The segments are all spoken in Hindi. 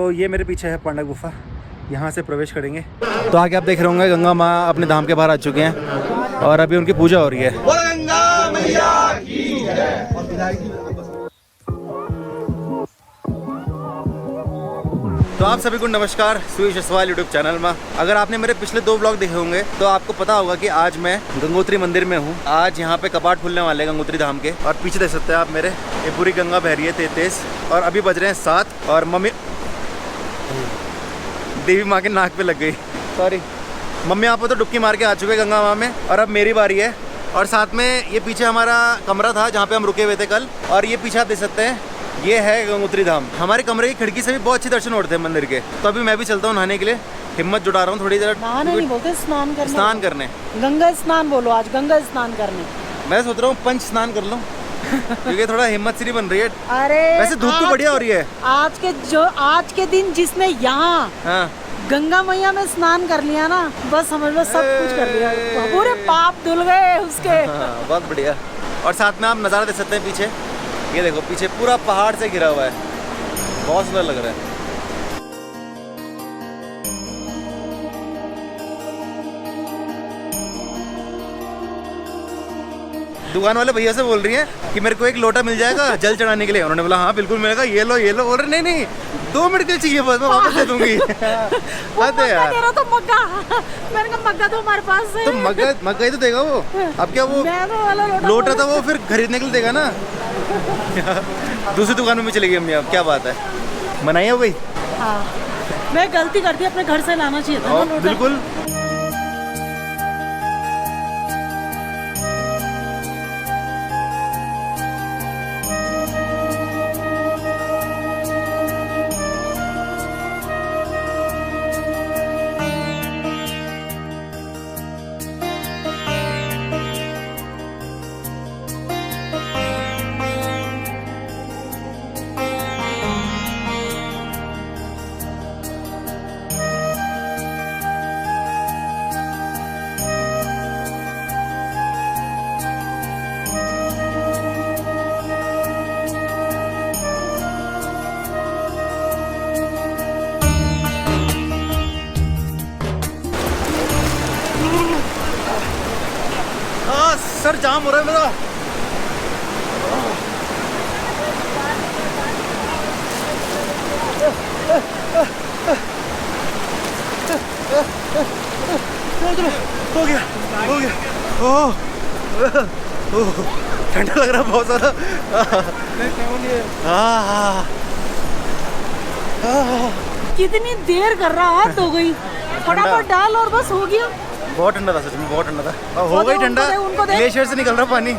तो ये मेरे पीछे है पांडा गुफा, यहाँ से प्रवेश करेंगे। तो आगे आप देख रहे होंगे गंगा माँ अपने धाम के बाहर आ चुके हैं और अभी उनकी पूजा हो रही है। गंगा मैया की जय। तो आप सभी को नमस्कार सुयश सवाल यूट्यूब चैनल में। अगर आपने मेरे पिछले 2 ब्लॉग देखे होंगे तो आपको पता होगा कि आज मैं गंगोत्री मंदिर में हूँ। आज यहाँ पे कपाट खुलने वाले हैं गंगोत्री धाम के, और पीछे देख सकते हैं आप मेरे, ये पूरी गंगा बह रही है तेज, और अभी बज रहे हैं 7 और मम्मी देवी माँ के नाक पे लग गई, सॉरी। मम्मी आप तो डुबकी मार के आ चुके गंगा माँ में, और अब मेरी बारी है। और साथ में ये पीछे हमारा कमरा था जहाँ पे हम रुके हुए थे कल, और ये पीछे आप देख सकते हैं ये है गंगोत्री धाम। हमारे कमरे की खिड़की से भी बहुत अच्छे दर्शन होते हैं मंदिर के। तो अभी मैं भी चलता हूँ नहाने के लिए, हिम्मत जुटा रहा हूँ थोड़ी देर। नहीं बोलते, स्नान करने गंगा स्नान बोलो, आज गंगा स्नान करने। मैं सोच रहा हूँ पंच स्नान कर लूँ क्योंकि थोड़ा हिम्मत सी नहीं बन रही है। अरे वैसे धूप तो बढ़िया हो रही है। आज के दिन जिसने यहाँ गंगा मैया में स्नान कर लिया ना, बस समझ लो सब कुछ कर लिया, पूरे पाप धुल गए उसके। बहुत बढ़िया। और साथ में आप नज़ारा देख सकते हैं पीछे, ये देखो पीछे पूरा पहाड़ से घिरा हुआ है, बहुत सुंदर लग रहा है। दुकान वाले भैया से बोल रही हैं कि मेरे को एक लोटा मिल जाएगा जल चढ़ाने के लिए। उन्होंने बोला हाँ बिल्कुल मिलेगा, ये लो ये लो। बोल रहे नहीं 2 मिनट के लिए चाहिए, बस मैं वापस दे दूंगी। यार तेरा तो मग्गा, मैंने कहा मग्गा तो हमारे पास है। तो मग्गा ही तो देगा वो। अब क्या वो लोटा था वो फिर खरीदने के लिए देगा ना। दूसरी दुकान में भी चलेगी अम्मी, अब क्या बात है, मनाइए हो गई। हाँ, मैं गलती करती, अपने घर से लाना चाहिए था ना। बिल्कुल। सर जाम हो रहा है मेरा। हो गया ओह ठंडा लग रहा है बहुत ज़्यादा। कितनी देर कर रहा, हाथ हो गई, फटाफट डाल और बस हो गया। बहुत ठंडा था, सच में बहुत ठंडा था। हो गई ठंडा, ग्लेशियर से निकल रहा पानी।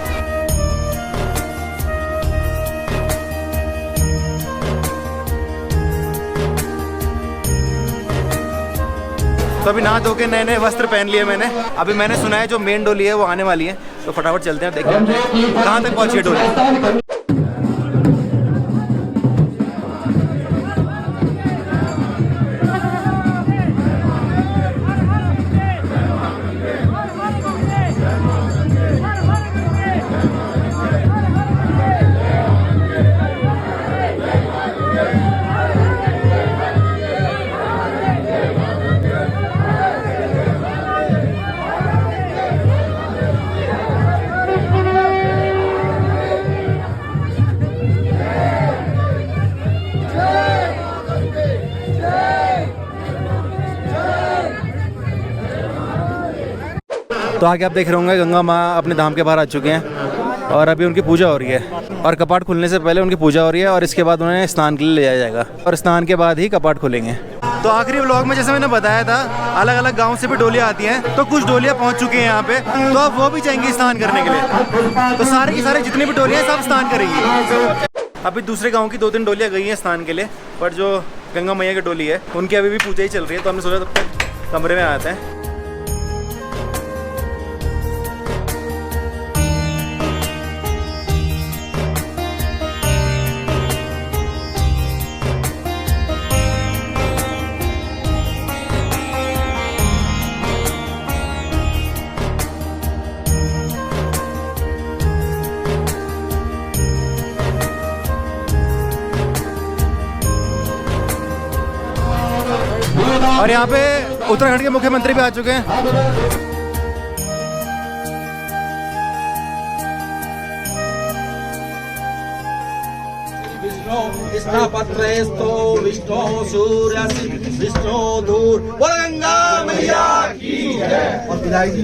तो अभी नहा धो के नए वस्त्र पहन लिए मैंने। अभी मैंने सुना है जो मेन डोली है वो आने वाली है, तो फटाफट चलते हैं, देखते हैं कहाँ तक पहुँची है डोली। तो आगे आप देख रहे होंगे गंगा माँ अपने धाम के बाहर आ चुके हैं और अभी उनकी पूजा हो रही है, और कपाट खुलने से पहले उनकी पूजा हो रही है, और इसके बाद उन्हें स्नान के लिए ले जाया जाएगा, और स्नान के बाद ही कपाट खुलेंगे। तो आखिरी व्लॉग में जैसे मैंने बताया था, अलग अलग गांव से भी डोलियां आती हैं, तो कुछ डोलियां पहुंच चुकी हैं यहाँ पे, तो अब वो भी जाएंगी स्नान करने के लिए। तो सारे की सारे जितनी भी डोलियां सब स्नान करेंगी। अभी दूसरे गाँव की 2-3 डोलियाँ गई हैं स्नान के लिए, पर जो गंगा मैया की डोली है उनकी अभी भी पूजा ही चल रही है। तो हमने सोचा तब तक कमरे में आते हैं। और यहाँ पे उत्तराखंड के मुख्यमंत्री भी आ चुके हैं। स्थापत्रयस्थो विष्णु सूर्यसि विष्णु दूर गंगा मैया की जय। और विधायक जी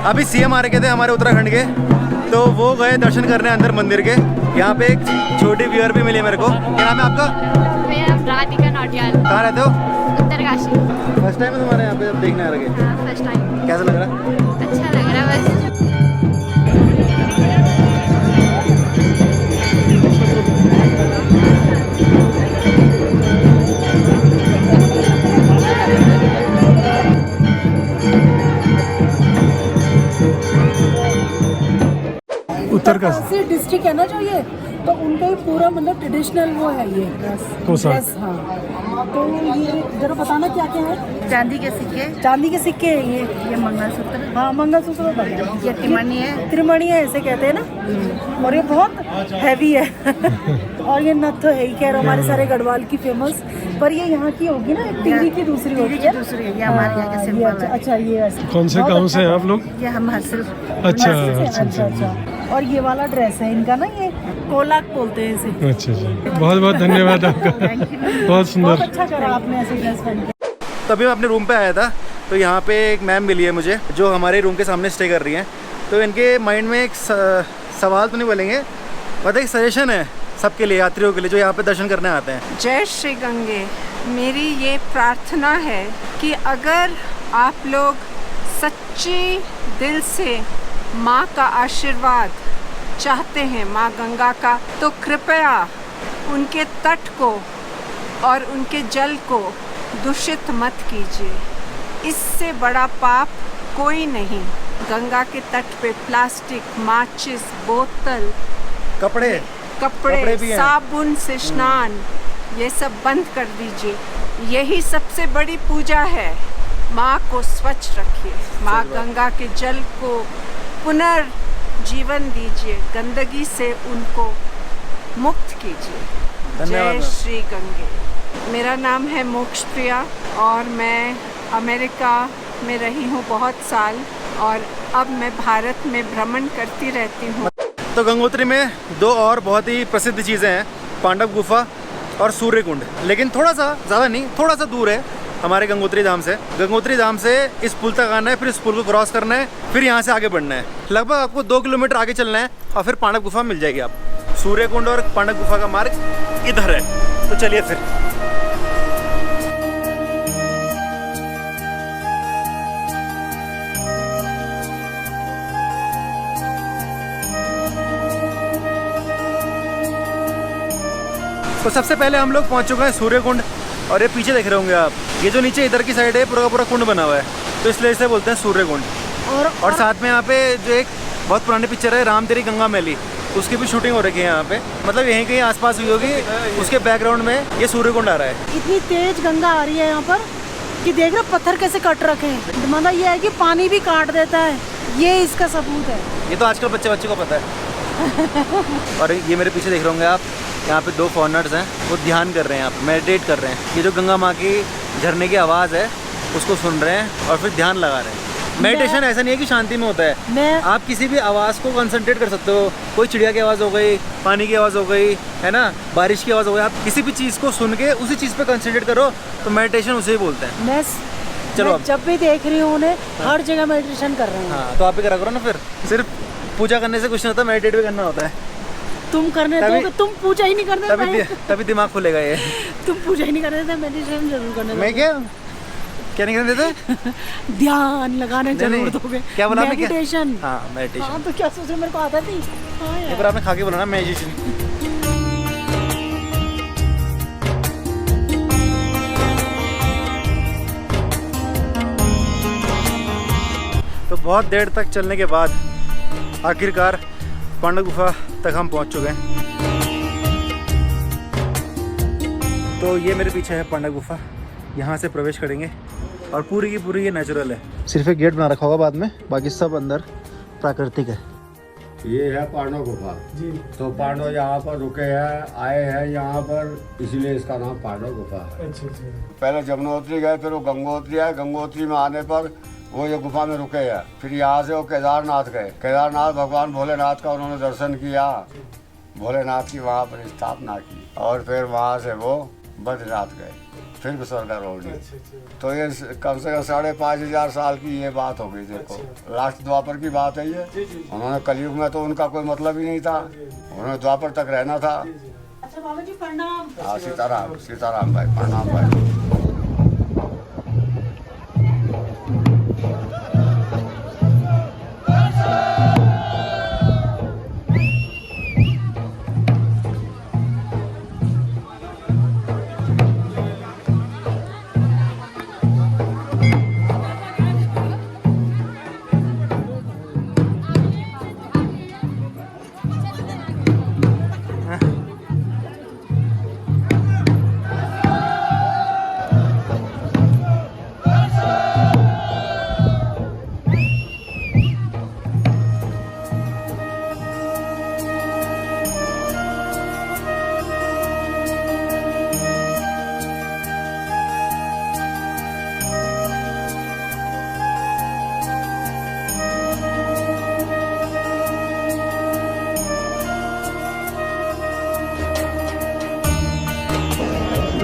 अभी सीएम आ रखे थे हमारे उत्तराखंड के, तो वो गए दर्शन करने अंदर मंदिर के। यहाँ पे एक छोटी व्यूअर भी मिली मेरे को। क्या नाम है आपका? मेरा राधिका नौटियाल। कहाँ रहते हो? उत्तरकाशी। फर्स्ट टाइम है तुम्हारे यहाँ पे देखने आ रखे? हाँ, फर्स्ट टाइम। कैसा लग रहा है? अच्छा लग रहा है बस। उत्तरकाशी डिस्ट्रिक्ट है ना जो ये, तो उनका ही पूरा मतलब ट्रेडिशनल वो है ये ड्रेस। हाँ, तो ये जरा बताना क्या क्या है। चांदी के सिक्के। चांदी के सिक्के हैं ये मंगलसूत्र। हाँ, मंगलसूत्र बढ़िया। ये त्रिमणी है। त्रिमणी है ऐसे कहते हैं ना, और ये बहुत हैवी है। और ये नथ तो है ही, खैर हमारे सारे गढ़वाल की फेमस, पर ये यहाँ की होगी ना, टिहरी की दूसरी होगी है। दूसरी है, ये हमारे यहाँ के सिंपल है। अच्छा, ये ऐसे। कौन से गांव से हैं आप लोग? ये हम हर्षिल। अच्छा अच्छा। और ये वाला ड्रेस है इनका ना, ये कोलाक बोलते हैं इसे। अच्छा जी, बहुत बहुत धन्यवाद आपका, बहुत बहुत सुंदर। अच्छा करा आपने ऐसे ड्रेस पहन के। तभी मैं अपने रूम पे आया था, तो यहाँ पे एक मैम मिली है मुझे जो हमारे रूम के सामने स्टे कर रही हैं। तो इनके माइंड में एक सवाल तो नहीं बोलेंगे, बट एक सजेशन है सबके लिए, यात्रियों के लिए जो यहाँ पे दर्शन करने आते हैं। जय श्री गंगे। मेरी ये प्रार्थना है कि अगर आप लोग सच्ची दिल से माँ का आशीर्वाद चाहते हैं, माँ गंगा का, तो कृपया उनके तट को और उनके जल को दूषित मत कीजिए। इससे बड़ा पाप कोई नहीं। गंगा के तट पे प्लास्टिक, माचिस, बोतल, कपड़े भी हैं। साबुन से स्नान, ये सब बंद कर दीजिए। यही सबसे बड़ी पूजा है। माँ को स्वच्छ रखिए, माँ गंगा के जल को पुनर्जीवन दीजिए, गंदगी से उनको मुक्त कीजिए। जय श्री गंगे। मेरा नाम है मोक्ष प्रिया और मैं अमेरिका में रही हूँ बहुत साल, और अब मैं भारत में भ्रमण करती रहती हूँ। तो गंगोत्री में दो और बहुत ही प्रसिद्ध चीज़ें हैं, पांडव गुफा और सूर्य कुंड। लेकिन थोड़ा सा, ज़्यादा नहीं, थोड़ा सा दूर है हमारे गंगोत्री धाम से। गंगोत्री धाम से इस पुल तक आना है, फिर इस पुल को क्रॉस करना है, फिर यहाँ से आगे बढ़ना है। लगभग आपको 2 किलोमीटर आगे चलना है और फिर पांडव गुफा मिल जाएगी आप। सूर्य कुंड और पांडव गुफा का मार्ग इधर है। तो चलिए फिर। तो सबसे पहले हम लोग पहुंच चुके हैं सूर्य कुंड, और ये पीछे देख रहे होंगे आप, ये जो नीचे इधर की साइड है पूरा का पूरा कुंड बना हुआ है, तो इसलिए इसे बोलते हैं सूर्य कुंड। और साथ में यहाँ पे जो एक बहुत पुरानी पिक्चर है राम तेरी गंगा मैली, उसकी भी शूटिंग हो रही है यहाँ पे, मतलब यहीं कहीं आसपास हुई होगी। उसके बैकग्राउंड में ये सूर्य कुंड आ रहा है। इतनी तेज गंगा आ रही है यहाँ पर कि देख रहे पत्थर कैसे कट रखे हैं। मतलब ये है कि पानी भी काट देता है, ये इसका सबूत है। ये तो आजकल बच्चे को पता है। और ये मेरे पीछे देख रहे होंगे आप, यहाँ पे 2 फॉरेनर्स हैं, वो ध्यान कर रहे हैं, यहाँ पे मेडिटेट कर रहे हैं। ये जो गंगा माँ की झरने की आवाज़ है उसको सुन रहे हैं और फिर ध्यान लगा रहे हैं। मेडिटेशन ऐसा नहीं है कि शांति में होता है, आप किसी भी आवाज़ को कंसंट्रेट कर सकते हो। कोई चिड़िया की आवाज़ हो गई, पानी की आवाज़ हो गई, है ना, बारिश की आवाज़ हो गई, आप किसी भी चीज़ को सुन के उसी चीज़ पे कंसंट्रेट करो, तो मेडिटेशन उसे ही बोलते हैं। चलो, जब भी देख रही हूँ उन्हें हर जगह मेडिटेशन कर रहे हैं। हाँ, तो आप भी करा करो ना। फिर सिर्फ पूजा करने से कुछ नहीं होता, मेडिटेट भी करना होता है। तुम करने दोगे, तुम पूजा ही नहीं करने, तभी दिमाग खुलेगा। ये तुम पूजा ही नहीं करने देते, मेडिटेशन जरूर करने। मैं क्या नहीं करने देते? ध्यान लगाने जरूर दोगे। क्या बोला? मेडिटेशन। हाँ, मेडिटेशन। हाँ, तो क्या सोच रहे, मेरे को आता नहीं। हाँ ये पर आपने खा के बोला ना मेडिटेशन। तो बहुत देर तक चलने के बाद आखिरकार पांडव गुफा तक हम पहुंच चुके हैं। तो ये मेरे पीछे है पांडव गुफा, यहाँ से प्रवेश करेंगे और पूरी की पूरी ये नेचुरल है। सिर्फ एक गेट बना रखा होगा बाद में, बाकी सब अंदर प्राकृतिक है। ये है पांडव गुफा जी। तो पांडव यहाँ पर रुके हैं, आए हैं यहाँ पर, इसलिए इसका नाम पांडव गुफा है। अच्छा अच्छा। पहले जमुनोत्री गए, फिर वो गंगोत्री आए, गंगोत्री में आने पर वो ये गुफा में रुके हैं। फिर यहाँ से वो केदारनाथ गए, केदारनाथ भगवान भोलेनाथ का उन्होंने दर्शन किया, भोलेनाथ की वहाँ पर स्थापना की, और फिर वहाँ से वो बद्रीनाथ गए, फिर स्वर्गारोहण। तो ये कम से कम 5,500 साल की ये बात हो गई। देखो लास्ट द्वापर की बात है ये। उन्होंने कलयुग में तो उनका कोई मतलब ही नहीं था, उन्होंने द्वापर तक रहना था। अच्छा बाबा जी प्रणाम। हाँ सीताराम, सीताराम भाई, प्रणाम भाई।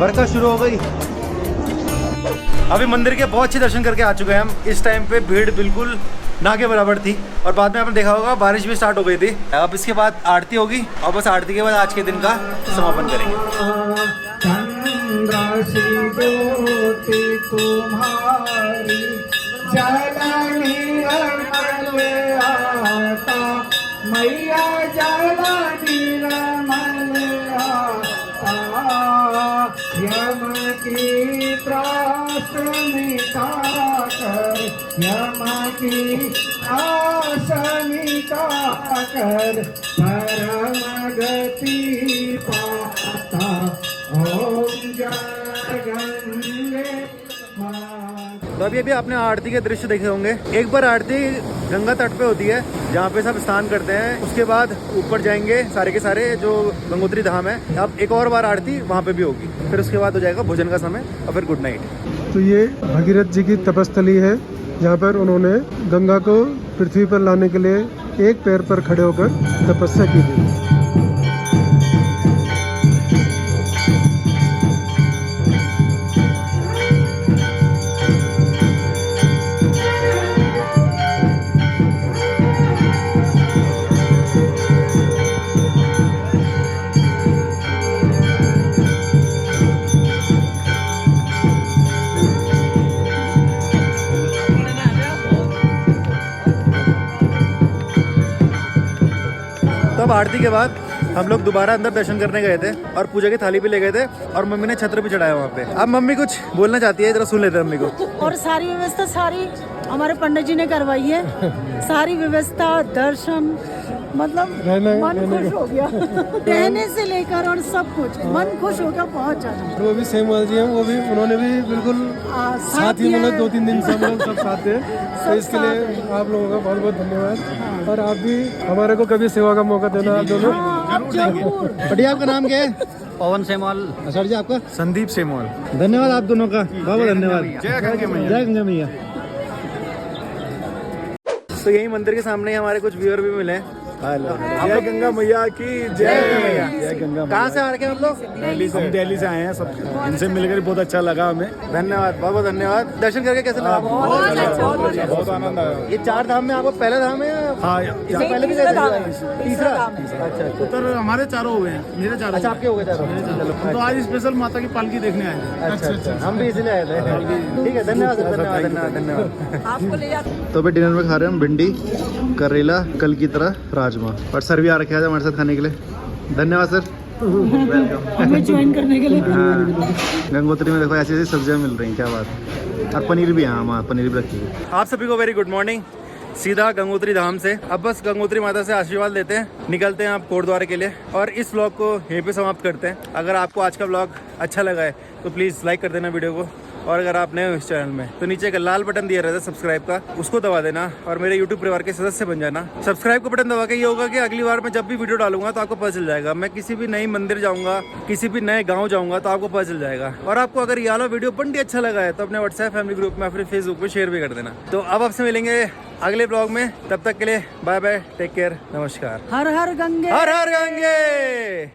बरखा शुरू हो गई। अभी मंदिर के बहुत अच्छे दर्शन करके आ चुके हैं हम। इस टाइम पे भीड़ बिल्कुल ना के बराबर थी, और बाद में आपने देखा होगा बारिश भी स्टार्ट हो गई थी। अब इसके बाद आरती होगी, और बस आरती के बाद आज के दिन का समापन करेंगे। मैया जला यम की त्रास मिटा कर, यम की आस मिटा कर, परम गति पाता। ओम जय गंगे माता। तो अभी आपने आरती के दृश्य देखे होंगे। एक बार आरती गंगा तट पे होती है, जहाँ पे सब स्नान करते हैं। उसके बाद ऊपर जाएंगे सारे के सारे जो गंगोत्री धाम है। अब एक और बार आरती वहाँ पे भी होगी, फिर उसके बाद हो जाएगा भोजन का समय, और फिर गुड नाइट। तो ये भगीरथ जी की तपस्थली है, जहाँ पर उन्होंने गंगा को पृथ्वी पर लाने के लिए एक पैर पर खड़े होकर तपस्या की थी। तो अब आरती के बाद हम लोग दोबारा अंदर दर्शन करने गए थे, और पूजा की थाली भी ले गए थे, और मम्मी ने छत्र भी चढ़ाया वहाँ पे। अब मम्मी कुछ बोलना चाहती है, जरा सुन लेते हैं मम्मी को। और सारी व्यवस्था सारी हमारे पंडित जी ने करवाई है। सारी व्यवस्था, दर्शन, मतलब मन खुश हो गया। रहने से लेकर और सब कुछ मन खुश हो गया बहुत ज्यादा। वो भी सेम जी हैं, वो भी उन्होंने भी बिल्कुल साथ ही, मतलब 2-3 दिन से हम लोग सब साथ थे। तो इसके लिए आप लोगों का बहुत बहुत धन्यवाद, और आप भी हमारे को कभी सेवा का मौका देना। आप दोनों बढ़िया। आपका नाम क्या है? पवन सेमवाल। सर जी आपका? संदीप सेमवाल। धन्यवाद आप दोनों का, बहुत बहुत धन्यवाद। जय गंगा मैया। जय गंगा मैया। तो यही मंदिर के सामने ही हमारे कुछ व्यूअर भी मिले हैं। जय गंगा मैया की जय मैया। जय गंगा। कहाँ से आ रखे हैं हम लोग? हम दिल्ली से आए हैं सब। इनसे मिलकर बहुत अच्छा लगा हमें। धन्यवाद, बहुत बहुत धन्यवाद। दर्शन करके कैसे लगा? बहुत आनंद आया। ये 4 धाम में आपको पहला धाम है या? हाँ, इससे पहले भी गए थे? तीसरा। अच्छा अच्छा। उधर हमारे 4 हो गए हैं, मेरे 4। अच्छा आपके हो गए 4? तो आज स्पेशल माता की पालकी देखने आए हैं। अच्छा अच्छा, हम भी इसलिए आए थे। ठीक है, धन्यवाद धन्यवाद धन्यवाद धन्यवाद। आपको ले जाते। तो अभी डिनर में खा रहे हैं हम भिंडी, करेला, कल की तरह राजमा, और सर भी आ रखे हैं हमारे साथ खाने के लिए। धन्यवाद सर, वेलकम हमें ज्वाइन करने के लिए। हाँ, गंगोत्री में देखो ऐसी ऐसी सब्जियां मिल रही हैं, क्या बात। और पनीर भी, हाँ पनीर भी रखी है। आप सभी को वेरी गुड मॉर्निंग। सीधा गंगोत्री धाम से अब बस गंगोत्री माता से आशीर्वाद लेते हैं, निकलते हैं आप कोटद्वार के लिए, और इस व्लॉग को यहीं पे समाप्त करते हैं। अगर आपको आज का व्लॉग अच्छा लगा है तो प्लीज़ लाइक कर देना वीडियो को, और अगर आप नए हो इस चैनल में तो नीचे का लाल बटन दिया रहता है सब्सक्राइब का, उसको दबा देना और मेरे यूट्यूब परिवार के सदस्य बन जाना। सब्सक्राइब का बटन दबा के ये होगा कि अगली बार मैं जब भी वीडियो डालूंगा तो आपको पता चल जाएगा। मैं किसी भी नई मंदिर जाऊंगा, किसी भी नए गाँव जाऊंगा तो आपको पता चल जाएगा। और आपको अगर ये वाला वीडियो बंडी अच्छा लगा है तो अपने व्हाट्सएप फैमिली ग्रुप में, अपने फेसबुक पे शेयर भी कर देना। तो अब आपसे मिलेंगे अगले ब्लॉग में, तब तक के लिए बाय बाय, टेक केयर, नमस्कार। हर हर गंगे। हर हर गंगे।